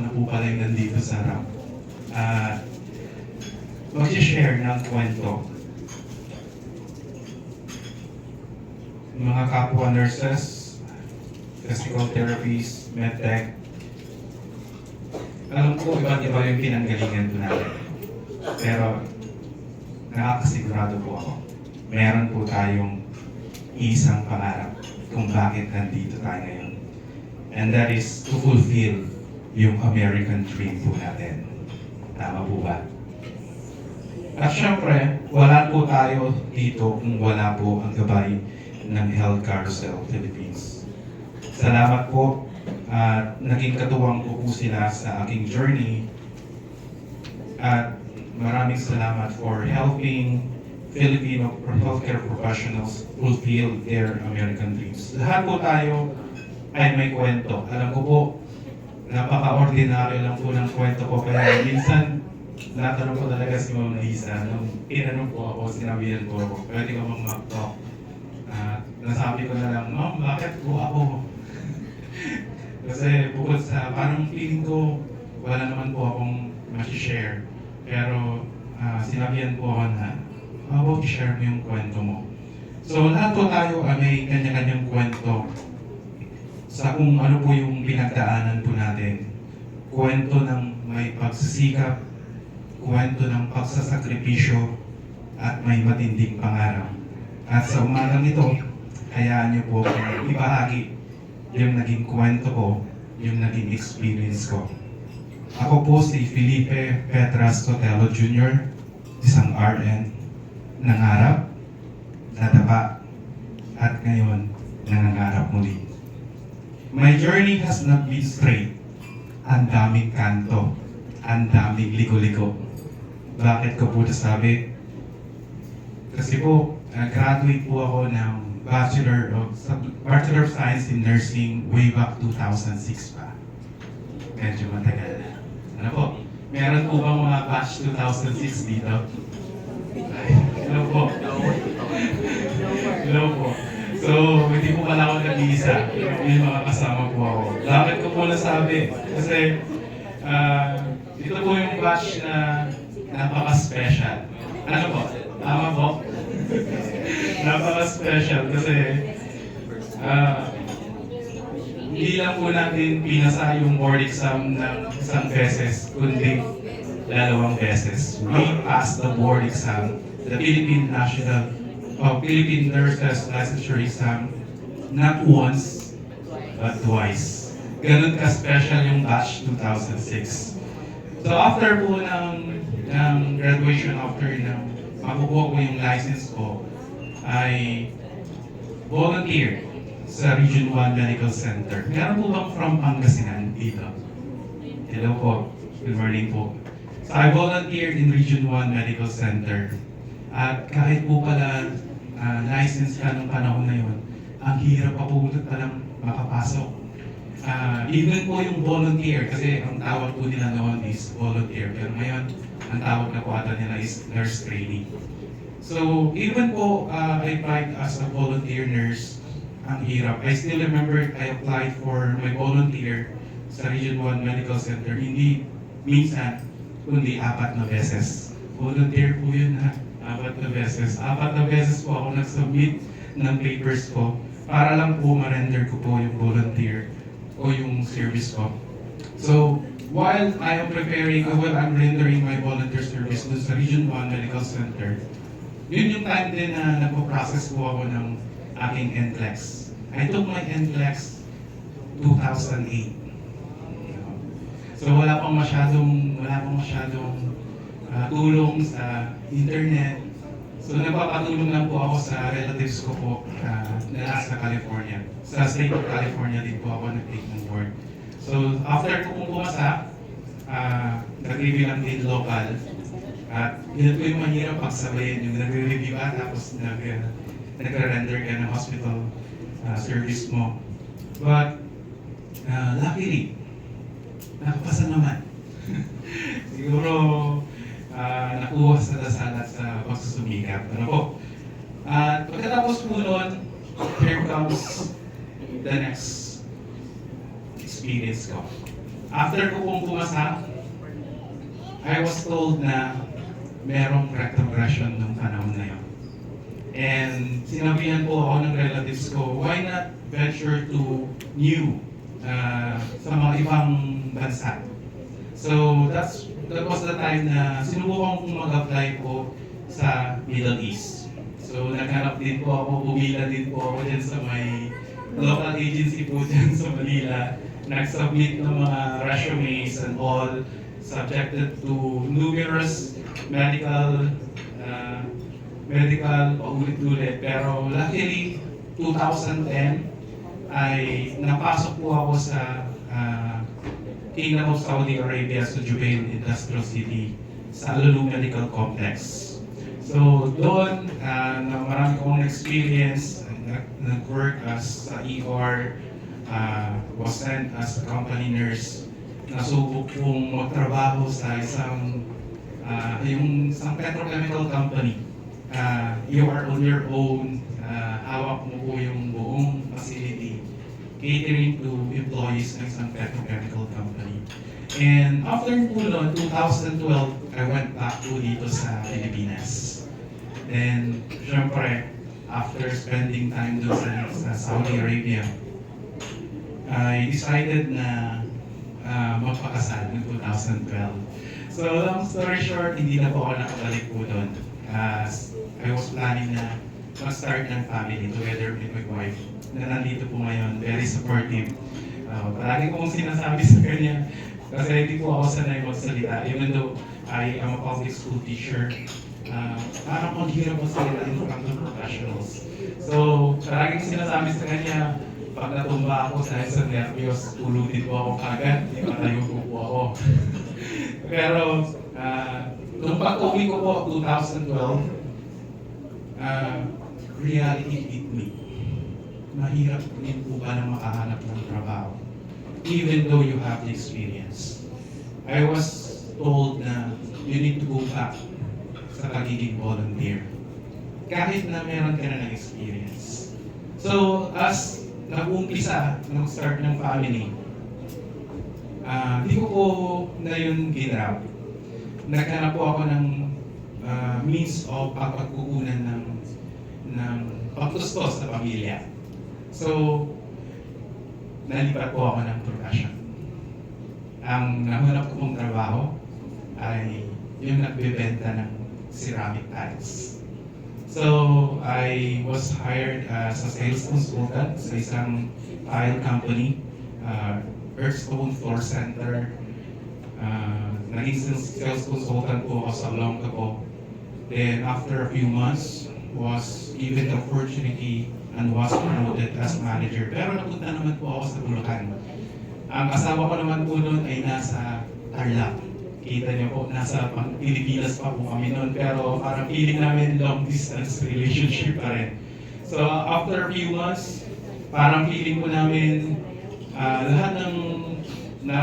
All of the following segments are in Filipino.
na po pala yung nandito sa harap. At mag-share ng kwento. Mga kapwa nurses, physical therapies, medtech, alam ko iba't iba yung pinanggalingan po natin. Pero nakakasigurado po ako, meron po tayong isang pangarap kung bakit nandito tayo ngayon. And that is to fulfill yung American dream po natin. Tama po ba? At syempre, wala po tayo dito kung wala po ang gabay ng Health Carousel Philippines. Salamat po at naging katuwang ko po sila sa aking journey. At maraming salamat for helping Filipino healthcare professionals fulfill their American dreams. Lahat po tayo ay may kwento. Alam ko po, napaka-ordinaryo lang po ng kwento ko. Kaya minsan, natanong ko talaga si Ma'am Lisa. Nung tinanong po ako, sinabihan po ako, pwede ka bang mag-talk? Nasabi ko na lang, Ma'am, bakit po ako? Kasi bukod sa, parang feeling ko, wala naman po akong ma-share. Pero sinabihan po ako na, how about share mo yung kwento mo? So lahat po tayo may kanya-kanyang kwento sa kung ano po yung pinagdaanan po natin. Kwento ng may pagsisikap, kwento ng pagsasakripisyo, at may matinding pangarap. At sa umagang ito, hayaan niyo po kung ibahagi yung naging kwento ko, yung naging experience ko. Ako po si Felipe Petras Sotelo Jr., isang RN, nangarap, nadapa, at ngayon, nangangarap muli. My journey has not been straight. Ang daming kanto, ang daming ligo-ligo. Bakit ko po nasabi? Kasi po, graduate po ako ng Bachelor of Science in Nursing way back 2006 pa. Medyo matagal na. Ano po? Meron po bang mga batch 2006 dito? Hello po. Hello po. So, hindi po pala ako nag-iisa. Yung mga kasama po ako. Bakit ko po nasabi? Kasi, ito po yung batch na napaka-special. Ano po? Tama po? Napaka-special kasi hindi lang po natin pinasa yung board exam ng isang beses, kundi dalawang beses. We passed the board exam, the Philippine Nurses Licensure Exam, not once, but twice. Ganun ka-special yung batch 2006. So after po ng graduation, after ng makukuha ko yung license ko, I volunteered sa Region 1 Medical Center. Meron po bang from Pangasinan dito? Hello po. Good morning po. So I volunteered in Region 1 Medical Center. At kahit po pala license ka nung panahon na yun, ang hirap pa po palang makapasok. Even po yung volunteer, kasi ang tawag po nila noon is volunteer. Pero ngayon, ang tawag na po ata nila is nurse trainee. So even po I applied as a volunteer nurse, ang hirap. I still remember I applied for my volunteer sa Region 1 Medical Center. Hindi minsan, kundi 4 na beses. Volunteer po yun ha. 4 na beses. 4 na beses po ako nag-submit ng papers ko para lang po ma-render ko po yung volunteer o yung service ko. So, while I'm rendering my volunteer service dun sa Region 1 Medical Center, yun yung time din na nagpo-process po ako ng aking NCLEX. I took my NCLEX 2008. So wala pang masyadong tulong sa internet. So nagpapatulong lang po ako sa relatives ko po na nasa California. Sa state of California din po ako nag-take ng board. So after ko pong pumasa, nag-review lang din local. At yun po yung mahirap pagsabayin, yung nag-review ka tapos nag-render ka ng hospital service mo. But luckily, nakapasa naman. Siguro nakuha sa dasal at sa pagsusumikap. Ano po? At pagkatapos po nun, here comes the next experience ko. After ko pong pumasa, I was told na merong retrogression nung panahon na yun. And sinabihan po ako ng relatives ko, why not venture to new sa mga ibang bansa? So that was the time na sinubukan kong mag-apply po sa Middle East. So naghanap din po ako, bumila din po ako dyan sa may local agency po dyan sa Manila. Nag-submit ng mga resumes and all, subjected to numerous medical paulit-ulit. Pero luckily, 2010 ay napasok po ako sa Kingdom of Saudi Arabia sa Jubail Industrial City sa Al-Ulum Medical Complex. So doon, na marami kong experience, nag-work as sa ER, was sent as a company nurse. Nasubok kong magtrabaho sa isang petrochemical company. You are on your own, hawak mo po yung buong facility, catering to employees ng isang petrochemical company. And after po noon, 2012, I went back po dito sa Pilipinas. Then, syempre, after spending time doon sa Saudi Arabia, I decided na magpakasal in 2012. So, long story short, hindi na po ako nakabalik po doon. I was planning na mag-start ng family together with my wife na nandito po ngayon, very supportive. Palagi kong sinasabi sa kanya kasi hindi po ako sanay magsalita. Even though I am a public school teacher, parang kung hirap magsalita in front of professionals. So, palagi kong sinasabi sa kanya, pag natumba ako dahil sa nervyos, tulutin po ako kagad, ipatayo po ako. Pero, nung pag-uwi ko po, 2012, reality hit me. Mahirap din po ba na makahanap ng trabaho, even though you have the experience. I was told na you need to go back sa pagiging volunteer, kahit na meron ka na ng experience. So, as nag-umpisa, nag-start ng family, di ko po na yun ginrap. Naghanap po ako ng means of pagpagkukunan ng pagtustos sa pamilya. So, nalipat po ako ng profession. Ang nahanap ko pong trabaho ay yung nagbebenta ng ceramic tiles. So, I was hired as a sales consultant sa isang tile company, Earthstone Floor Center. Naging sales consultant po ako sa Olonga po. Then, after a few months, was given the opportunity and was promoted as manager. Pero napunta naman po ako sa Bulacan. Ang asawa ko naman po noon ay nasa Tarlac. Kita niyo po, nasa Pilipinas pa po kami noon. Pero parang feeling namin long distance relationship pa rin. So after a few months, parang feeling ko namin lahat ng na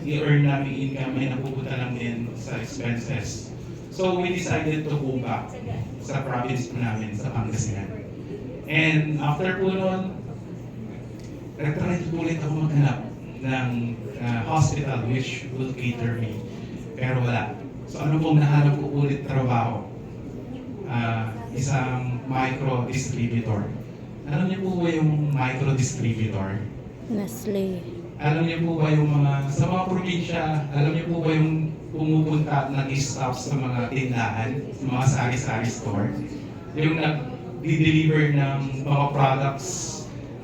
i-earn namin income ay napupunta lang din sa expenses. So we decided to go back sa province po namin, sa Pangasinan. And after po noon, nag-try ulit ako maghanap ng hospital which will cater me. Pero wala. So ano pong nahanap ko ulit trabaho? Isang micro-distributor. Alam niyo po ba yung micro-distributor? Nestle. Alam niyo po ba yung sa mga probinsya, alam niyo po ba yung pumupunta ng staff sa mga tindahan, sa mga sari-sari store? Yung nag-deliver ng mga products,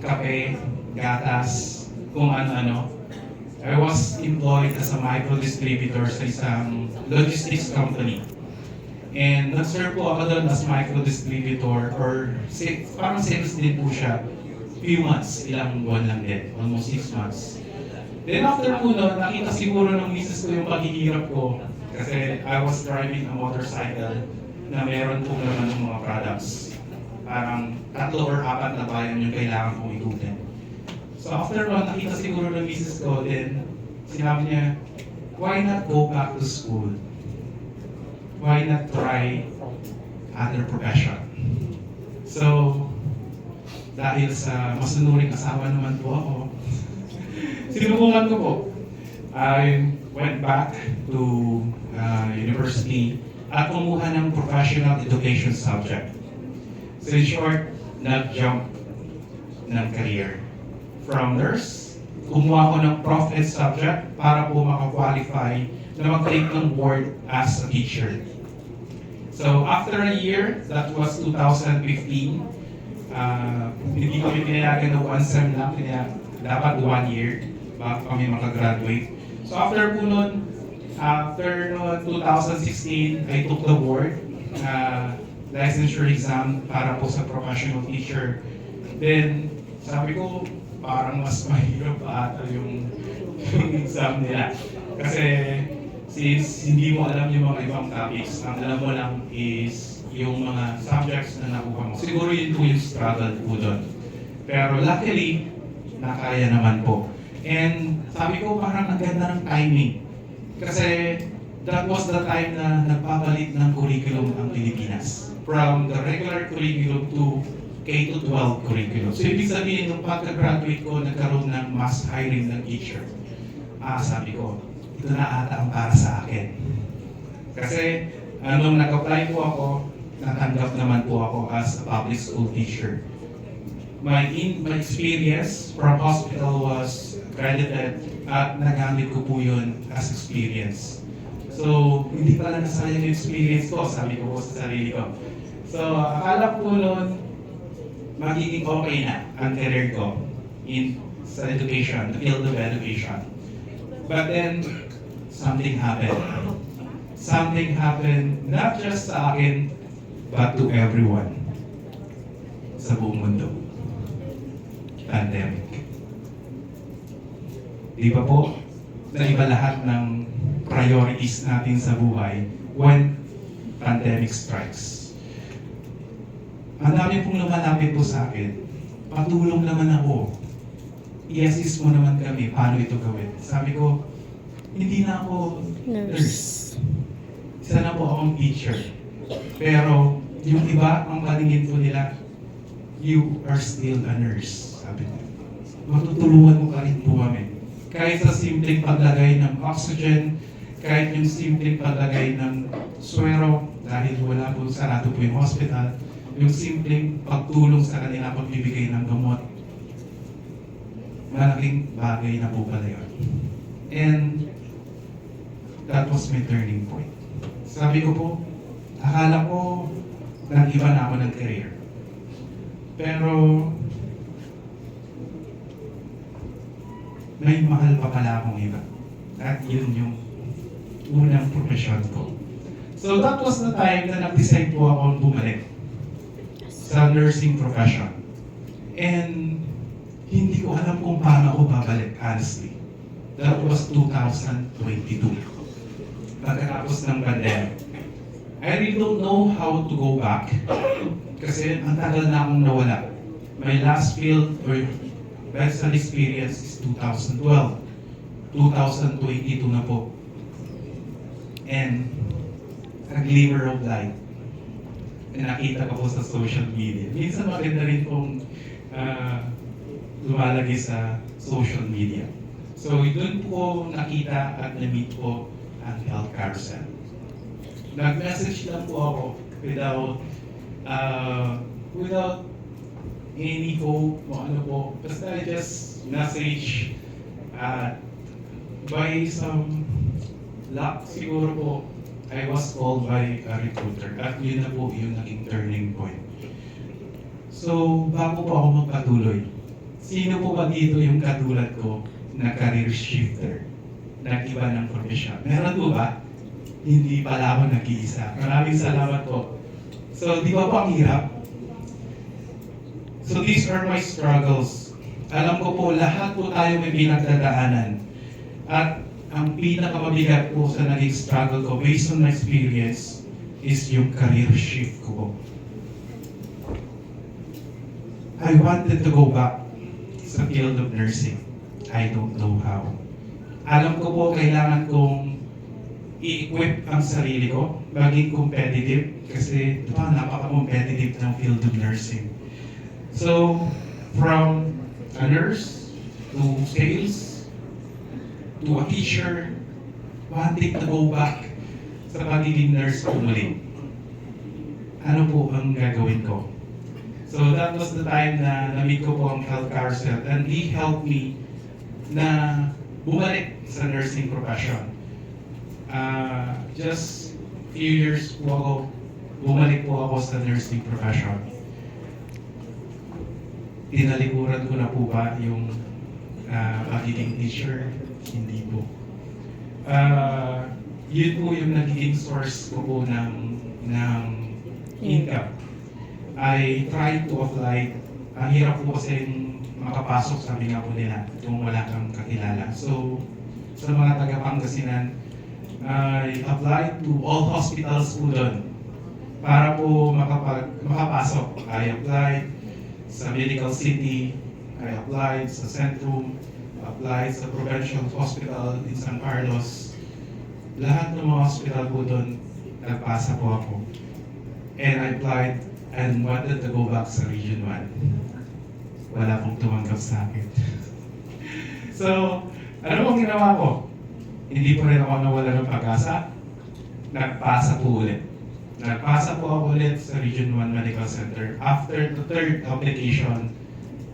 kape, gatas, kung ano-ano. I was employed as a micro-distributor sa isang logistics company. And nag-serve po ako doon as micro-distributor or parang sales din po siya. Few months, ilang buwan lang din, almost 6 months. Then after po noon, nakita siguro ng misis ko yung paghihirap ko kasi I was driving a motorcycle na meron po naman ng mga products. Parang 3 or 4 na bayan yung kailangan kong ikutin. So after noon, nakita siguro ng misis ko, then sinabi niya, why not go back to school? Why not try other profession? So, dahil sa masunuring asawa naman po ako, sinubukan ko po. I went back to university at kumuha ng professional education subject. So in short, nag-jump ng career. From nurse, kumuha ko ng prof ed subject para po makakwalify na mag-take ng board as a teacher. So after a year, that was 2015, hindi kami pinayagan na one sem lang, kaya dapat 1 year bago kami makagraduate. So after po nun, after 2016, I took the board, licensure exam para po sa professional teacher. Then, sabi ko, parang mas mahirap pa ata yung exam nila. Kasi since hindi mo alam yung mga ibang topics, ang alam mo lang is yung mga subjects na nakuha mo. Siguro yun po yung struggle po doon. Pero luckily, nakaya naman po. And sabi ko parang ang ganda ng timing. Kasi that was the time na nagpapalit ng curriculum ang Pilipinas. From the regular curriculum to K-12 curriculum. So ibig sabihin, nung pagka-graduate ko, nagkaroon ng mass hiring ng teacher. Sabi ko, ito na ata ang para sa akin. Kasi nung nag-apply po ako, natanggap naman po ako as a public school teacher. My experience from hospital was credited at nagamit ko po yun as experience. So, hindi pala nasayang yung experience ko, sabi ko po sa sarili ko. So, akala ko noon, magiging okay na ang career ko sa education, the field of education. But then, something happened. Something happened not just sa akin, but to everyone sa buong mundo. Pandemic. Di ba po, naiba lahat ng priorities natin sa buhay when pandemic strikes. Ang dami pong lumalapit po sa akin, patulong naman ako. I-assist mo naman kami, paano ito gawin. Sabi ko, hindi na ako nurse. Isa na po akong teacher. Pero yung iba, ang paningin po nila, you are still a nurse. Sabi ko, matutulungan mo ka rin po kami. Kahit sa simpleng paglagay ng oxygen, kahit yung simpleng paglagay ng swero, dahil wala po, sarado po yung hospital, yung simpleng pagtulong sa kanila, pagbibigay ng gamot, malaking bagay na po pala yun. And that was my turning point. Sabi ko po, akala ko nag-iba na ako ng career. Pero may mahal pa pala akong iba. At yun yung unang profession ko. So that was the time na nag-decide po akong bumalik sa nursing profession. And hindi ko alam kung paano ako babalik, honestly. That was 2022. Pagkatapos ng pandemic. I really don't know how to go back. Kasi ang tagal na akong nawala. My last field or medical experience is 2012. 2022 na po. And a glimmer of light na nakita ko po sa social media. Minsan maganda rin pong lumalagay sa social media. So doon po nakita at na-meet po ang Health Carousel. Nag-message lang po ako without any hope o ano po. Basta I just message by some luck siguro po, I was called by a recruiter at yun na po yung naging turning point. So, bago po ako magpatuloy, sino po ba dito yung katulad ko na career shifter? Nag-iba ng profesyon. Meron po ba? Hindi pala ako nag-iisa. Maraming salamat po. So, di ba po ang hirap? So, these are my struggles. Alam ko po, lahat po tayo may pinagdadaanan. At ang pinakamabigat po sa naging struggle ko based on my experience is yung career shift ko po. I wanted to go back sa field of nursing. I don't know how. Alam ko po kailangan kong i-equip ang sarili ko, maging competitive, kasi diba, napaka-competitive ng field of nursing. So, from a nurse to sales, to a teacher wanting to go back sa pagiging nurse ko muli. Ano po ang gagawin ko? So that was the time na na-meet ko po ang Health Carousel, and he helped me na bumalik sa nursing profession. Just few years po ako, bumalik po ako sa nursing profession. Tinalikuran ko na po ba yung pagiging teacher? Hindi po. Yun po yung nagiging source ko po ng income. I tried to apply. Ang hirap po kasi makapasok, sabi nga po nila, kung wala kang kakilala. So, sa mga taga-Pangasinan, I applied to all hospitals po doon para po makapasok. I applied sa Medical City, I applied sa Centrum, applied sa Provincial Hospital in San Carlos. Lahat ng mga hospital po doon, nagpasa po ako. And I applied and wanted to go back sa Region 1. Wala pong tumanggap sa akin. So, ano pong ginawa ko? Hindi po rin ako nawala ng pag-asa. Nagpasa po ulit. Nagpasa po ako ulit sa Region 1 Medical Center. After the third application,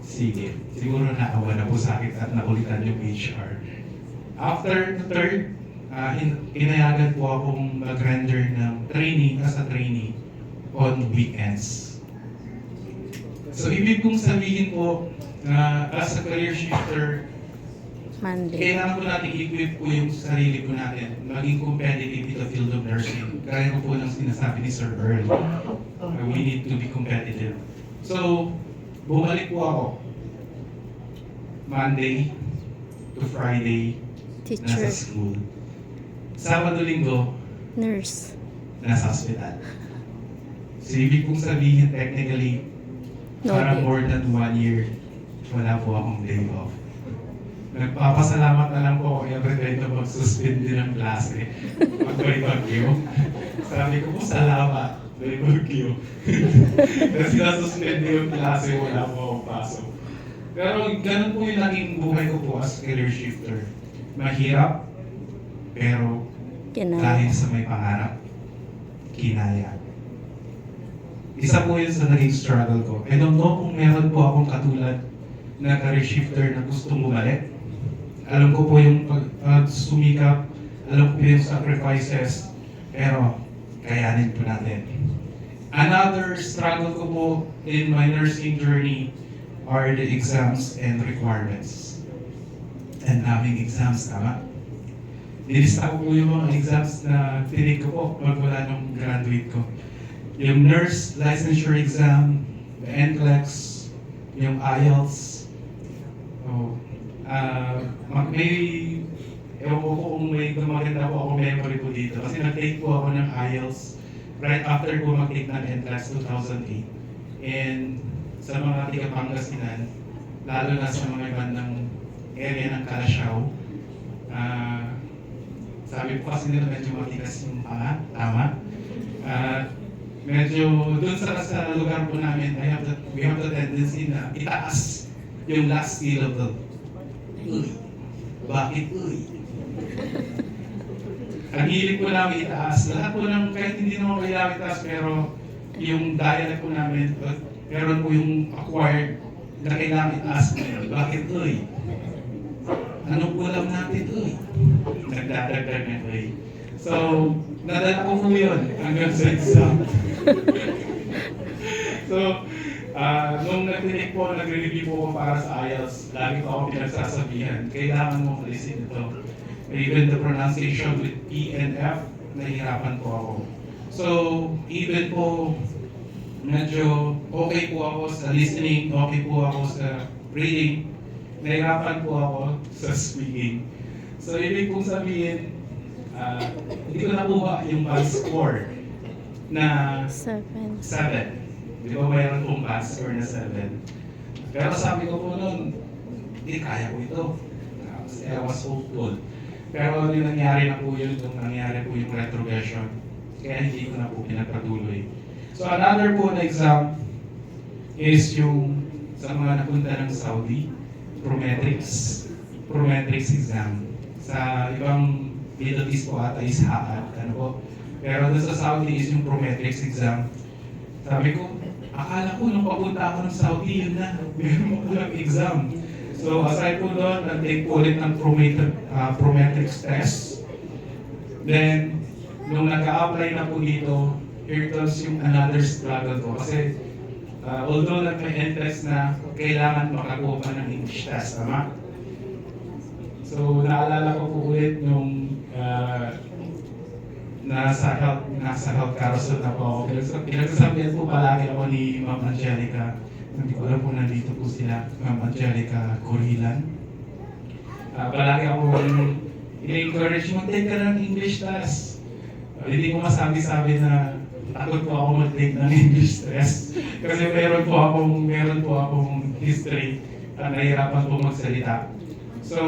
sige, siguro naawa na po sa akin at nakulitan yung HR. After the third, inayagan po akong mag-render ng training as a trainee on weekends. So, ibig kong sabihin po, as a career shifter, kailangan po natin equip po yung sarili po natin, maging competitive in the field of nursing. Kaya po ng sinasabi ni Sir Earl, we need to be competitive. So, bumalik po ako. Monday to Friday, Teacher. nasa school. Sabado-linggo, Nurse. nasa hospital. So, ibig kong sabihin technically, No parang day. more than 1 year, wala po akong day off. Nagpapasalamat na lang po ako every time na mag-suspend din ng klase pag may bagyo. Sabi ko po, salamat, may bagyo. Kasi nasuspend din yung klase, wala po akong pasok. Pero ganun po yung naging buhay ko po as career shifter. Mahirap, pero dahil sa may pangarap, kinaya. Isa po yun sa naging struggle ko. I don't know kung meron po akong katulad na career shifter na gustong bumalik. Alam ko po yung sumikap, alam ko po yung sacrifices, pero kayanin po natin. Another struggle ko po in my nursing journey are the exams and requirements. And daming exams, tama? Nilista ko po yung mga exams na tinig ko po magmula nung graduate ko. Yung nurse licensure exam, the NCLEX, yung IELTS. Ewan ko kung may maganda po ako memory po dito. Kasi nag-take po ako ng IELTS right after po mag-take ng NCLEX 2008. And sa mga tiga-Pangasinan, lalo na sa mga bandang area ng Calasiao, sabi po kasi nila medyo matigas yung panga, tama? Medyo dun sa lugar po namin, we have the tendency na itaas yung last syllable. Uy. Bakit uy? Ang hilig po namin itaas. Lahat po ng, kahit hindi naman kailangan itaas, pero yung dialect po namin, meron po yung acquired na kailangan itaas. Bakit uy? Anong ulam natin uy? Nagdadagdag na uy. So, nadala ko po yun hanggang sa exam. So, nung nag-take po, nagre-review po ako para sa IELTS, lagi ko ako pinagsasabihan, kailangan mo listen ito. Even the pronunciation with P and F, nahihirapan po ako. So, even po, medyo okay po ako sa listening, okay po ako sa reading, nahihirapan po ako sa speaking. So, ibig kong sabihin, hindi ko nakuha yung band score na 7. Di ba mayroon pong band score na 7? Pero sabi ko po noon, hindi kaya ko ito. Kasi I was hopeful. Pero yung nangyari na po yun, nung nangyari po yung retrogression, kaya hindi ko na po pinagpatuloy. So another po na exam is yung sa mga napunta ng Saudi, Prometrics exam. Sa ibang Middle East po ata is HAAD, ano po. Pero doon sa Saudi is yung Prometrics exam. Sabi ko, akala ko nung papunta ako ng Saudi, yun na, meron mo lang exam. So aside po doon, nag-take po ulit ng Prometrics test. Then, nung nag-a-apply na po dito, here comes yung another struggle ko. Kasi although may NCLEX na kailangan makakuha pa ng English test, tama? So naalala ko po ulit nung nasa health carousel na po ako. Pinagsasabihan po palagi ako ni Ma'am Angelica. Hindi ko alam kung nandito po sila, Ma'am Angelica Corilan. Palagi ako i-encourage, mag-take ka ng English test. Hindi ko masabi-sabi na takot po ako mag-take ng English test. Kasi meron po akong history na nahihirapan po magsalita. So,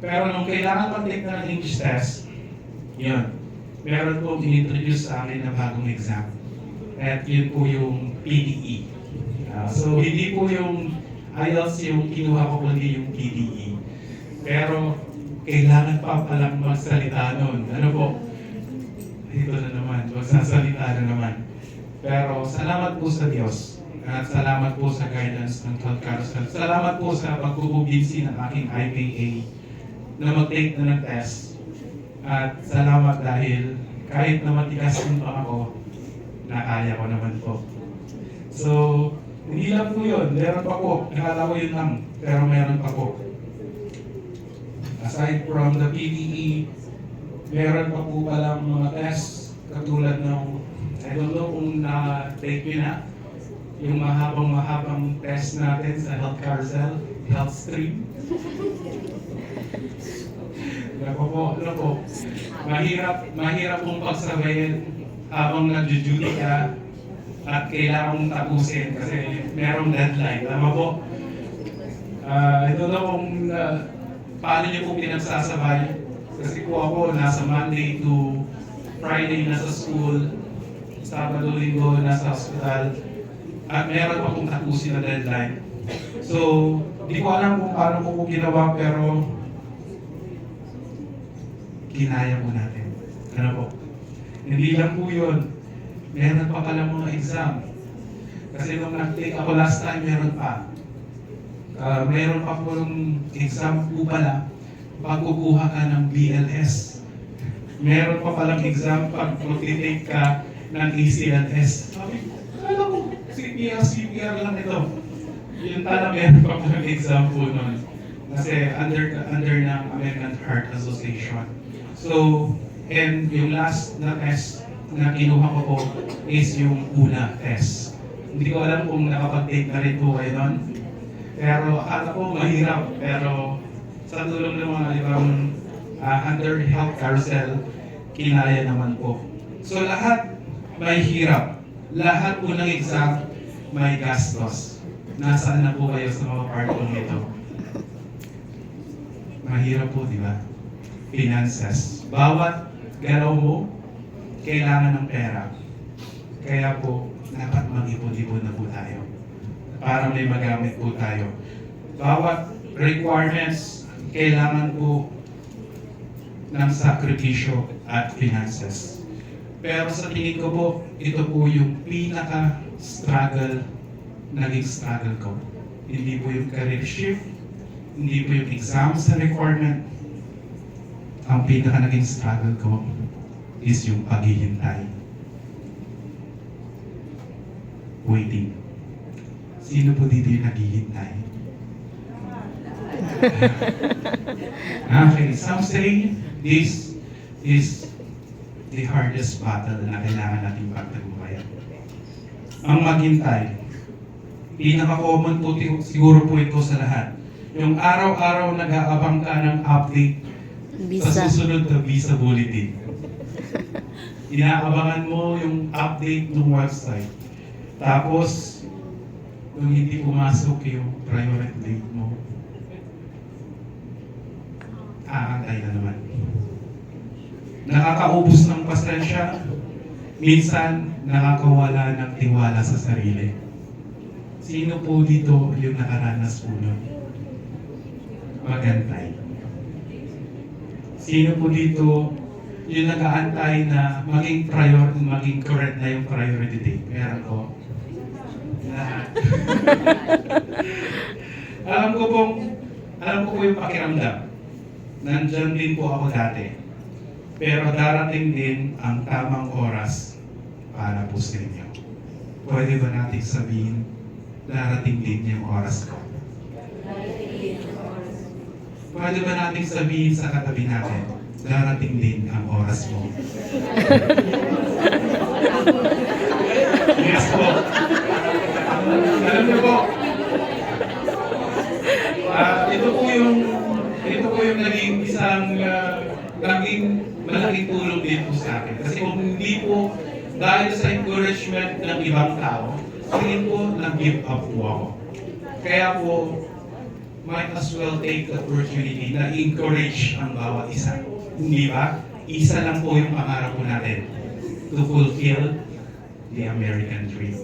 pero nung kailangan mag-take na ng English test, yun, meron pong in-introduce sa akin na bagong exam. At yun po yung PDE. So, hindi po yung IELTS yung kinuha ko, kundi yung PDE. Pero, kailangan pa palang magsalita nun. Ano po? Ito na naman, magsasalita na naman. Pero, salamat po sa Diyos. At salamat po sa guidance ng Health Carousel. Salamat po sa pagkukumbinsi ng aking IPA na mag-take na ng test. At salamat dahil kahit na matigas yung pang ako, nakaya ko naman po. So, hindi lang po yun. Meron pa po. Nakala ko yun lang. Pero meron pa po. Aside from the PDE, meron pa po palang mga tests katulad ng, I don't know kung na-take yun na, yung mahabang test natin sa Health Carousel, Health Stream. Ano po, mahirap pong pagsabayin habang nag-duty ka at kailangan mong tapusin kasi merong deadline. Tama po? Ito na kung paano niyo po pinagsasabay. Kasi po ako nasa Monday to Friday nasa school, Sabado, Linggo nasa hospital, at meron pa pong tapusin na deadline. So, hindi ko alam kung paano ko po ginawa pero kinaya po natin. Ano po? Hindi lang po yun. Meron pa pala mga exam. Kasi nung nag-take ako last time, meron pa. Meron pa po yung exam po pala pag kukuha ka ng BLS. Meron pa palang exam pag mag-take ka ng ACLS. Sabi ko, alam ko, CPR lang ito. Yun pala meron pa palang exam po nun. Kasi under ng American Heart Association. So, and yung last na test na kinuha ko po is yung una test. Hindi ko alam kung nakapag-take na rin po kayo nun. Pero akala ko mahirap. Pero sa tulong ng mga ibang under Health Carousel, kinaya naman po. So lahat may hirap. Lahat po ng exam may gastos. Nasaan na po kayo sa mga part kong ito? Mahirap po, di ba? Finances. Bawat galaw mo, kailangan ng pera. Kaya po, dapat mag-ipon-ipon na po tayo. Para may magamit po tayo. Bawat requirements, kailangan po ng sakripisyo at finances. Pero sa tingin ko po, ito po yung pinaka-struggle, naging struggle ko. Hindi po yung career shift, hindi po yung exam sa requirement. Ang pinaka naging struggle ko is yung paghihintay. Waiting. Sino po dito yung naghihintay? Okay, some say this is the hardest battle na kailangan natin pagtagumpayan. Ang maghintay, pinaka-common po siguro po ito sa lahat. Yung araw-araw nag-aabang ka ng update sa susunod na visa bulletin. Inaabangan mo yung update ng website. Tapos, nung hindi pumasok yung priority date mo, aantay na naman. Nakakaubos ng pasensya, minsan nakakawala ng tiwala sa sarili. Sino po dito yung nakaranas po nun? Magantay. Sino po dito yung nag-aantay na maging correct na yung priority date? Meron po. Lahat. alam ko po yung pakiramdam. Nandyan din po ako dati. Pero darating din ang tamang oras para po sa inyo. Pwede ba natin sabihin, darating din yung oras ko? Pwede ba natin sabihin sa katabi natin, darating din ang oras mo? Yes po. Alam niyo po, ito po yung naging isang naging malaking tulong din po sa akin. Kasi kung hindi po dahil sa encouragement ng ibang tao, tingin po nag-give up po ako. Kaya po, might as well take the opportunity na encourage ang bawat isa. Hindi ba? Isa lang po yung pangarap po natin to fulfill the American dream.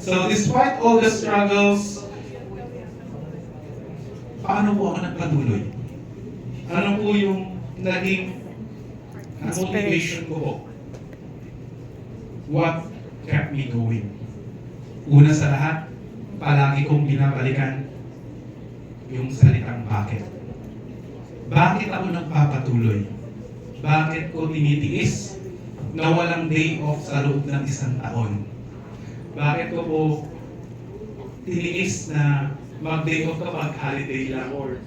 So despite all the struggles, paano po ako nagpatuloy? Ano po yung naging motivation ko po? What kept me going? Una sa lahat, palagi kong binabalikan yung salitang bakit. Bakit ako nagpapatuloy? Bakit ko tinitiis na walang day off sa loob ng isang taon? Bakit ko po tiniis na mag-day off kapag holiday lang or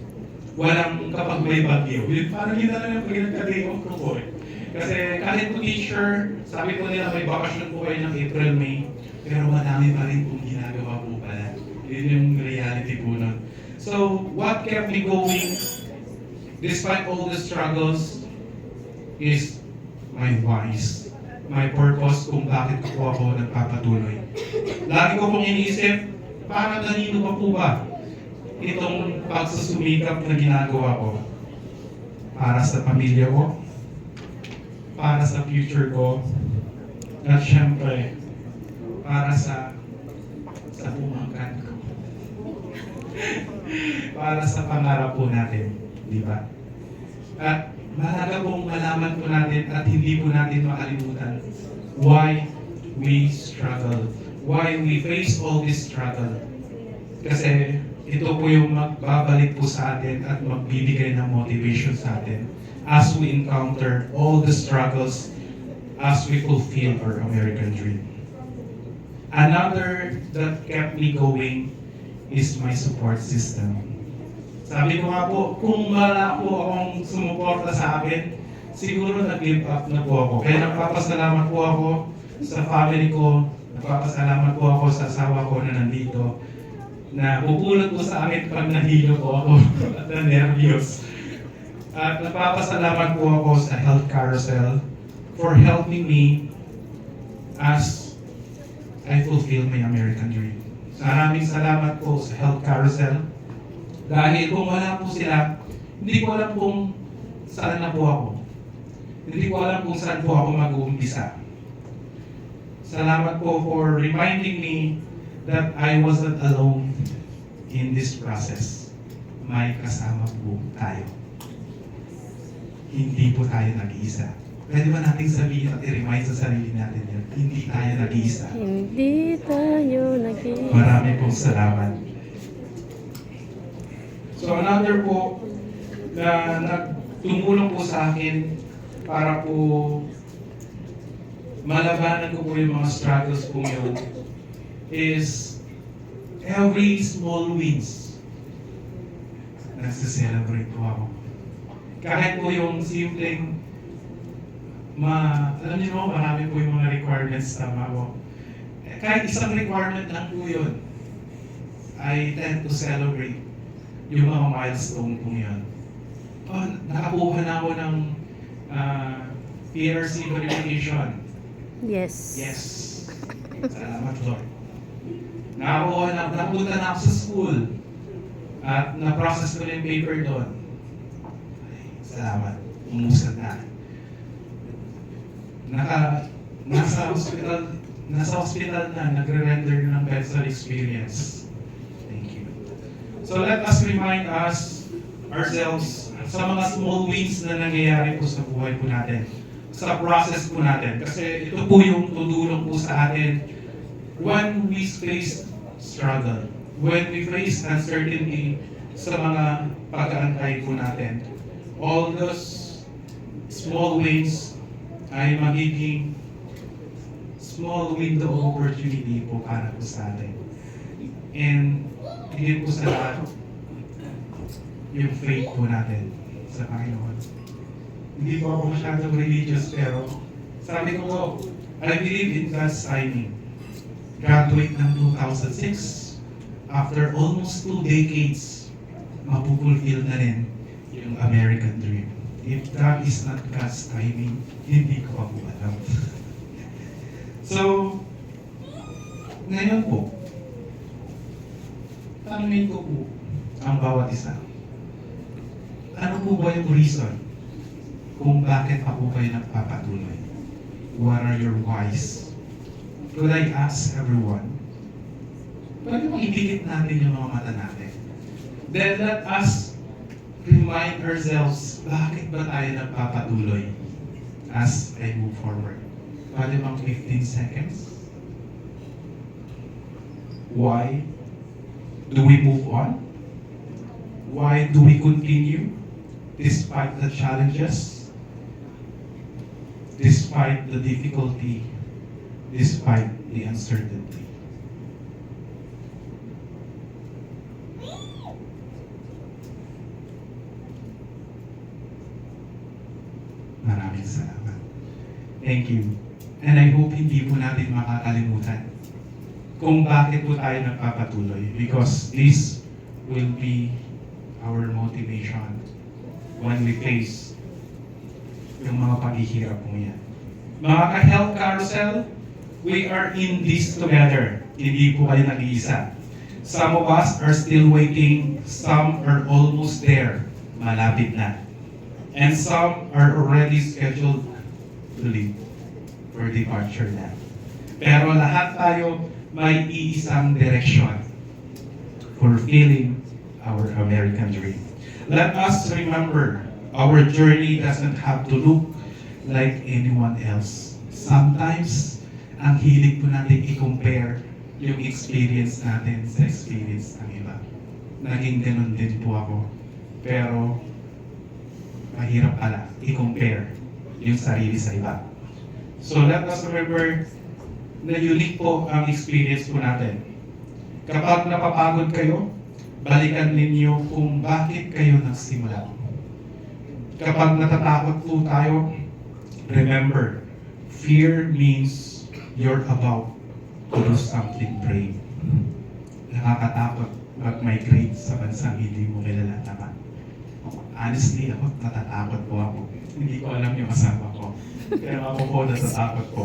walang kapag may bagyo? Parang yun na lang ang pinagka-day off ko po. Kasi kahit po teacher, sabi po nila may bakasyon po kayo ng April, May, pero madami pa rin pong ginagawa po pala. Yun yung reality po nun. So, what kept me going, despite all the struggles, is my whys, my purpose kung bakit ko ako nagpapatuloy. Lagi ko pong iniisip, para kanino pa po ba itong pagsusumikap na ginagawa ko? Para sa pamilya ko? Para sa future ko? At syempre, para sa pumangkan ko. Para sa pangarap po natin, di ba? At mahalaga pong malaman po natin at hindi po natin makalimutan why we struggle, why we face all this struggle. Kasi ito po yung magbabalik po sa atin at magbibigay ng motivation sa atin as we encounter all the struggles as we fulfill our American dream. Another that kept me going is my support system. Sabi ko nga po, kung wala po akong sumuporta sa akin, siguro nag-give up na po ako. Kaya nagpapasalamat po ako sa family ko, nagpapasalamat po ako sa asawa ko na nandito, na pupulot po sa akin pag nahilo po ako at na-nervyos. At nagpapasalamat po ako sa Health Carousel for helping me as I fulfill my American dream. Maraming salamat po sa Health Carousel. Dahil kung wala po sila, hindi ko alam kung saan na po ako. Hindi ko alam kung saan po ako mag-uumpisa. Salamat po for reminding me that I wasn't alone in this process. May kasama po tayo. Hindi po tayo nag-iisa. Pwede ba nating sabihin at i-remind sa sarili natin yan? Hindi tayo nag-iisa. Hindi tayo nag-iisa. Marami pong salamat. So another po na nagtumulong po sa akin para po malabanan ko po yung mga struggles po yun is every small wins. Nagsa-celebrate po ako. Kahit po yung simpleng alam niyo mo, marami po yung mga requirements, tama po. Kahit isang requirement lang po yun, I tend to celebrate yung mga milestone po yun. Oh, nakakuha na ako ng PRC verification. Yes. Yes. Salamat Lord. Napunta na ako sa school at na-process ko na yung paper doon. Salamat. Umusad na. Nasa hospital na, nagre-render ng bedside experience. Thank you. So let us remind ourselves sa mga small wins na nangyayari po sa buhay po natin, sa process po natin. Kasi ito po yung tutulong po sa atin when we face struggle, when we face uncertainty sa mga pag-aantay po natin. All those small wins ay magiging small window of opportunity po para po sa atin. And higit po sa lahat, yung faith po natin sa Panginoon. Hindi po ako masyadong religious, pero sabi ko po, I believe in God's timing. Graduate ng 2006, after almost 2 decades, mapupulfill na rin yung American dream. If that is not God's timing, hindi ko pa po alam. So, ngayon po, tanungin ko po ang bawat isa. Ano po ba yung reason kung bakit pa po kayo nagpapatuloy? What are your whys? Could I ask everyone? Pwede bang ipikit natin yung mga mata natin? Then let us remind ourselves, bakit ba tayo nagpapatuloy as I move forward? Pwede bang 15 seconds? Why do we move on? Why do we continue despite the challenges, despite the difficulty, despite the uncertainty? Maraming salamat. Thank you. And I hope hindi po natin makakalimutan kung bakit po tayo nagpapatuloy, because this will be our motivation when we face yung mga paghihirap po yan. Mga ka-Health Carousel, we are in this together. Hindi po kayo nag-iisa. Some of us are still waiting, some are almost there, malapit na. And some are already scheduled to leave for departure na. Pero lahat tayo may iisang direksyon, fulfilling our American dream. Let us remember, our journey doesn't have to look like anyone else. Sometimes, ang hilig po natin i-compare yung experience natin sa experience ng iba. Naging ganun din po ako. Pero, mahirap pala i-compare yung sarili sa iba. So let us remember na unique po ang experience po natin. Kapag napapagod kayo, balikan ninyo kung bakit kayo nagsimula. Kapag natatakot po tayo, remember, fear means you're about to do something brave. Nakakatakot pag may grade sa bansang hindi mo kilala naman. Honestly, ako natatakot po ako. Hindi ko alam yung asawa ko. Pero ako po natatakot po.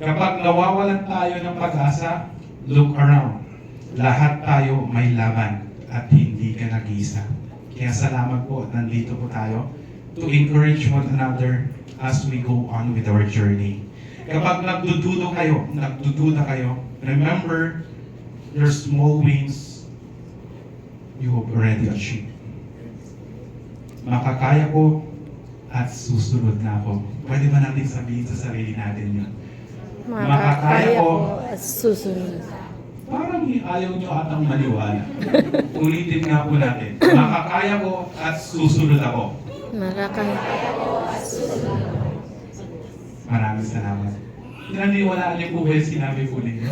Kapag nawawalan tayo ng pag-asa, look around. Lahat tayo may laban at hindi ka nag-iisa. Kaya salamat po at nandito po tayo to encourage one another as we go on with our journey. Kapag nagdududa kayo, remember your small wins you have already achieved. Makakaya ko at susunod na ako. Pwede ba natin sabihin sa sarili natin yun? Makakaya ko at susunod. Parang ayaw nyo atang maniwala. Ulitin nga po natin. Makakaya ko at susunod ako. Makakaya ko at susunod. Maraming salamat. Naniwalaan niyo po ba yung sinabi po ninyo?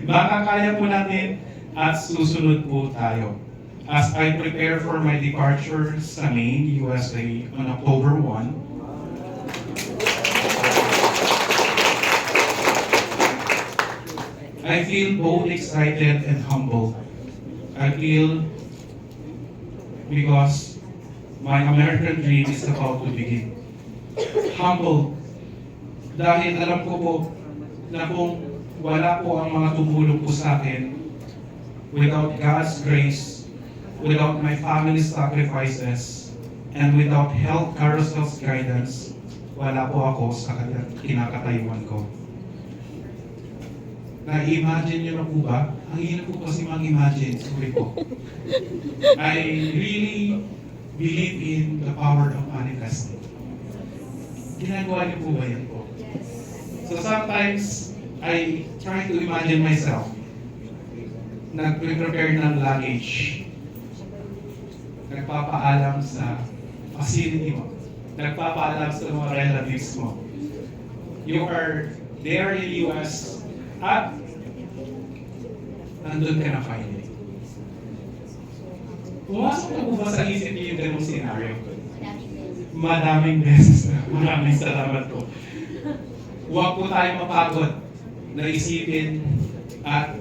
Makakaya po natin at susunod po tayo. As I prepare for my departure sa Maine, USA on October 1, I feel both excited and humble. I feel because my American dream is about to begin. Humble. Dahil alam ko po na kung wala po ang mga tumulong po sa akin, without God's grace, without my family's sacrifices, and without Health Carousel's guidance, wala po ako sa kinakatayuan ko. Na-imagine nyo na po ba Ang hirap po kasi mag-imagine, sorry po. I really believe in the power of manifesting. Ginagawa niyo po ba yan po? So sometimes, I try to imagine myself. Nag-prepare ng luggage. Nagpapaalam sa facility mo. Nagpapaalam sa mga relatives mo. You are there in US at nandun ka na finally. Pumasok na po ba sa isip niyo yung ganung scenario? Madaming beses na. Maraming salamat po. Huwag po tayo mapagod na isipin at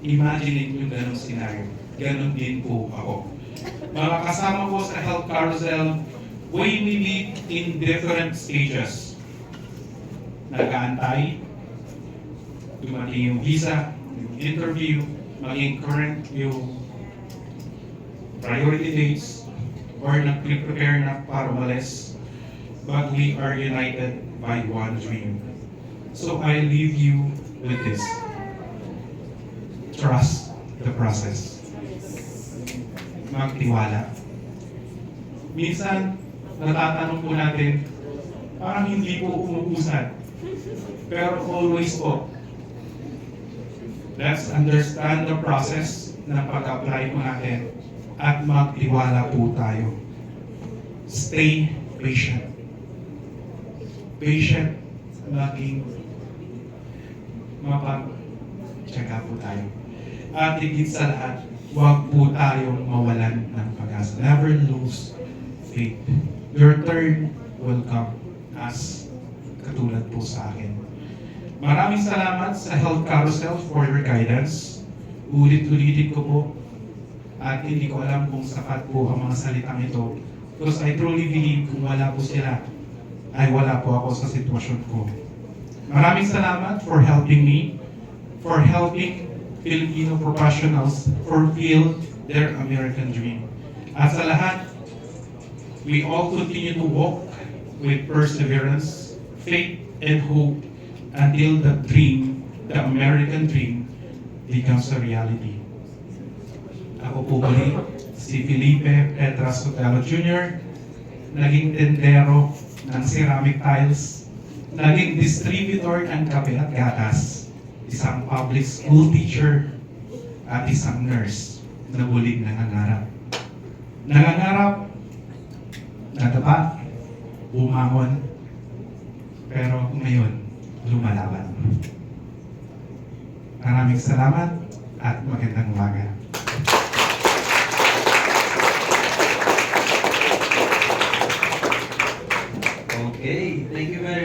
imagine yung ganung scenario. Ganon din po ako. Mga kasama ko sa Health Carousel, we meet in different stages. Nag-aantay, dumating yung visa, yung interview, maging current yung priority dates, or nag-prepare na para umalis. But we are united by one dream. So I leave you with this. Trust the process. Magtiwala. Minsan, natatanong po natin, parang hindi po umuusad. Pero always po, let's understand the process ng pag-apply po natin at magtiwala po tayo. Stay patient. Patient, maging mapag-tsaga po tayo. At higit sa lahat, huwag po tayong mawalan ng pag-asa. Never lose faith. Your turn will come as katulad po sa akin. Maraming salamat sa Health Carousel for your guidance. Ulit-ulitin ko po at hindi ko alam kung sapat po ang mga salitang ito. Because I truly believe kung wala po sila, ay wala po ako sa sitwasyon ko. Maraming salamat for helping me, for helping Filipino professionals fulfill their American dream. At sa lahat, we all continue to walk with perseverance, faith, and hope until the dream, the American dream, becomes a reality. Ako po muli, si Felipe Petra Sotelo Jr., naging tendero ng ceramic tiles, naging distributor ng kape at gatas, isang public school teacher, at isang nurse na muling nangangarap. Nangangarap, nadapa, bumangon, pero ngayon, lumalaban. Maraming salamat at magandang umaga. Okay, thank you very